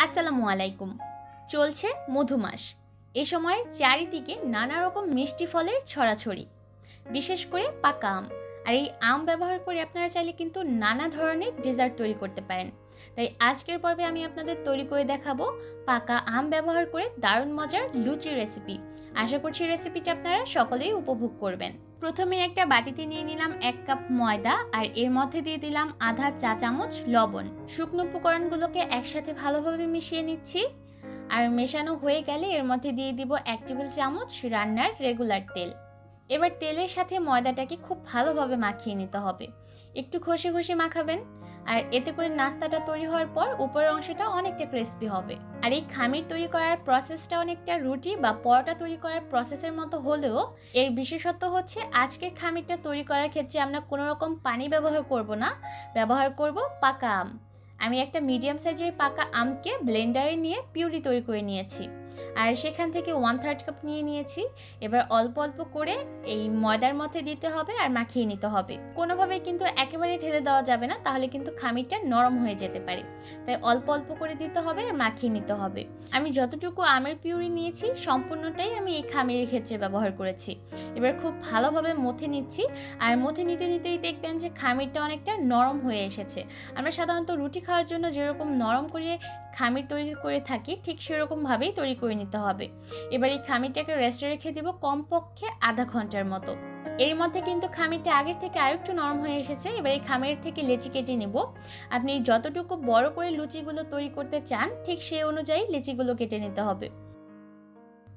আসসালামু আলাইকুম। চলছে মধুমাস। এ সময় চারিদিকে নানা রকম মিষ্টি ফলের ছড়াছড়ি, বিশেষ করে পাকা আম। আর এই আম ব্যবহার করে আপনারা চাইলে কিন্তু নানা ধরনের ডেজার্ট তৈরি করতে পারেন। তাই আজকের পর্বে আমি আপনাদের তৈরি করে দেখাবো পাকা আম ব্যবহার করে দারুণ মজার লুচির রেসিপি। আশা করছি রেসিপিটা আপনারা সকলেই উপভোগ করবেন। প্রথমে একটা বাটিতে নিয়ে নিলাম 1 কাপ ময়দা, আর এর মধ্যে দিয়ে দিলাম আধা চা চামচ লবণ। শুকনো উপকরণগুলোকে একসাথে ভালোভাবে মিশিয়ে নিচ্ছি। আর মেশানো হয়ে গেলে এর মধ্যে দিয়ে দিব 1 টেবিল চামচ রান্নার রেগুলার তেল। এবার তেলের সাথে ময়দাটাকে খুব ভালোভাবে মাখিয়ে নিতে হবে। একটু ঘষে ঘষে মাখাবেন, আর এতে করে নাস্তাটা তৈরি হওয়ার পর উপরের অংশটা অনেকটা ক্রিস্পি হবে। আর এই খামির তৈরি করার প্রসেসটা অনেকটা রুটি বা পরোটা তৈরি করার প্রসেসের মতো হলেও এর বিশেষত্ব হচ্ছে আজকের খামিরটা তৈরি করার ক্ষেত্রে আমরা কোনো রকম পানি ব্যবহার করব না, ব্যবহার করব পাকা আম। আমি একটা মিডিয়াম সাইজের পাকা আমকে ব্লেন্ডারে নিয়ে পিউরি তৈরি করে নিয়েছি, আর সেখান থেকে 1/3 কাপ নিয়ে নিয়েছি। এবার অল্প অল্প করে এই ময়দার মধ্যে দিতে হবে আর মাখিয়ে নিতে হবে। কোনোভাবে কিন্তু একেবারে ঢেলে দেওয়া যাবে না, তাহলে কিন্তু খামিরটা নরম হয়ে যেতে পারে। তাই অল্প অল্প করে দিতে হবে আর মাখিয়ে নিতে হবে। আমি যতটুকু আমের পিউরি নিয়েছি সম্পূর্ণটাই আমি এই খামিরের ক্ষেত্রে ব্যবহার করেছি। এবার খুব ভালোভাবে মথে নিচ্ছি, আর মথে নিতে নিতেই দেখবেন যে খামিরটা অনেকটা নরম হয়ে এসেছে। আমরা সাধারণত রুটি খাওয়ার জন্য যেরকম নরম করে খামির তৈরি করে থাকি, ঠিক সেরকমভাবেই তৈরি করে নিতে হবে। এবার এই খামিরটাকে রেস্টে রেখে দিব কমপক্ষে আধা ঘন্টার মতো। এর মধ্যে কিন্তু খামিরটা আগের থেকে আরেকটু নরম হয়ে এসেছে। এবার এই খামির থেকে লেচি কেটে নিব। আপনি যতটুকু বড় করে লুচিগুলো তৈরি করতে চান ঠিক সেই অনুযায়ী লেচিগুলো কেটে নিতে হবে।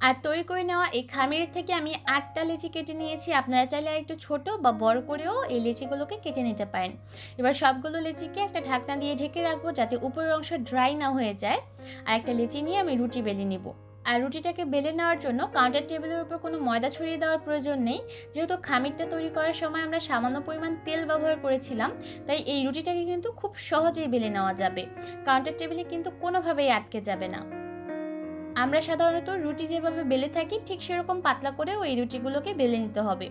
আর তৈরি করে নেওয়া এই খামির থেকে আমি 8টা লেচি কেটে নিয়েছি। আপনারা চাইলে একটু ছোট বা বড় করেও এই লেচিগুলোকে কেটে নিতে পারেন। এবার সবগুলো লেচিকে একটা ঢাকনা দিয়ে ঢেকে রাখবো যাতে উপরের অংশ ড্রাই না হয়ে যায়। আর একটা লেচি নিয়ে আমি রুটি বেলে নিব। আর রুটিটাকে বেলে নেওয়ার জন্য কাউন্টার টেবিলের উপর কোনো ময়দা ছড়িয়ে দেওয়ার প্রয়োজন নেই, যেহেতু খামিরটা তৈরি করার সময় আমরা সামান্য পরিমাণ তেল ব্যবহার করেছিলাম। তাই এই রুটিটাকে কিন্তু খুব সহজেই বেলে নেওয়া যাবে। কাউন্টার টেবিলে কিন্তু কোনোভাবেই আটকে যাবে না। আমরা সাধারণত রুটি যেভাবে বেলে থাকি ঠিক সেরকম পাতলা করেও এই রুটিগুলোকে বেলে নিতে হবে।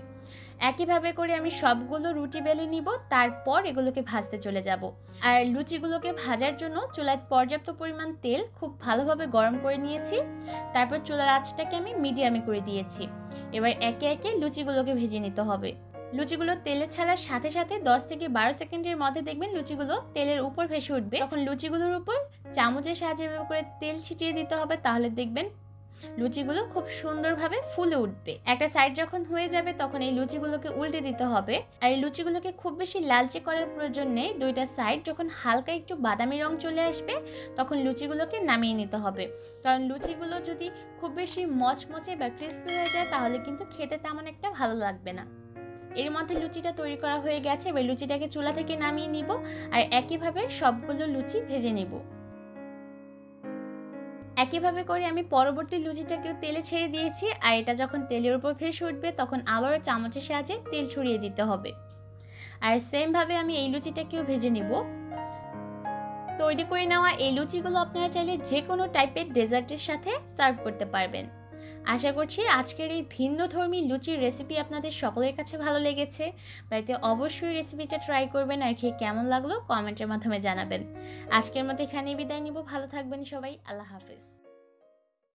একইভাবে করে আমি সবগুলো রুটি বেলে নিব, তারপর এগুলোকে ভাজতে চলে যাব। আর লুচিগুলোকে ভাজার জন্য চুলায় পর্যাপ্ত পরিমাণ তেল খুব ভালোভাবে গরম করে নিয়েছি। তারপর চুলার আঁচটাকে আমি মিডিয়ামে করে দিয়েছি। এবার একে একে লুচিগুলোকে ভেজে নিতে হবে। লুচিগুলো তেলে ছাড়ার সাথে সাথে 10 থেকে 12 সেকেন্ডের মধ্যে দেখবেন লুচিগুলো তেলের উপর ভেসে উঠবে। তখন লুচিগুলোর উপর চামচের সাহায্যে এভাবে করে তেল ছিটিয়ে দিতে হবে, তাহলে দেখবেন লুচিগুলো খুব সুন্দরভাবে ফুলে উঠবে। একটা সাইড যখন হয়ে যাবে তখন এই লুচিগুলোকে উল্টে দিতে হবে। আর এই লুচিগুলোকে খুব বেশি লালচে করার প্রয়োজন নেই। দুইটা সাইড যখন হালকা একটু বাদামি রং চলে আসবে তখন লুচিগুলোকে নামিয়ে নিতে হবে। কারণ লুচিগুলো যদি খুব বেশি মচমচে বা ক্রিস্পি হয়ে যায় তাহলে কিন্তু খেতে তেমন একটা ভালো লাগবে না। এর মধ্যে লুচিটা তৈরি করা হয়ে গেছে। এবার লুচিটাকে চুলা থেকে নামিয়ে নিব, আর একইভাবে সবগুলো লুচি ভেজে নিব। একইভাবে করে আমি পরবর্তী লুচিটাকেও তেলে ছেড়ে দিয়েছি। আর এটা যখন তেলের উপর ভেসে উঠবে তখন আবারও চামচের সাহায্যে তেল ছড়িয়ে দিতে হবে। আর সেমভাবে আমি এই লুচিটাকেও ভেজে নিব। তৈরি করে নেওয়া এই লুচিগুলো আপনারা চাইলে যে কোনো টাইপের ডেজার্টের সাথে সার্ভ করতে পারবেন। আশা করছি আজকের এই ভিন্নধর্মী লুচির রেসিপি আপনাদের সকলের কাছে ভালো লেগেছে। বাড়িতে অবশ্যই রেসিপিটা ট্রাই করবেন, আর খেয়ে কেমন লাগলো কমেন্টের মাধ্যমে জানাবেন। আজকের মতো এখানেই বিদায় নিব। ভালো থাকবেন সবাই। আল্লাহ হাফেজ।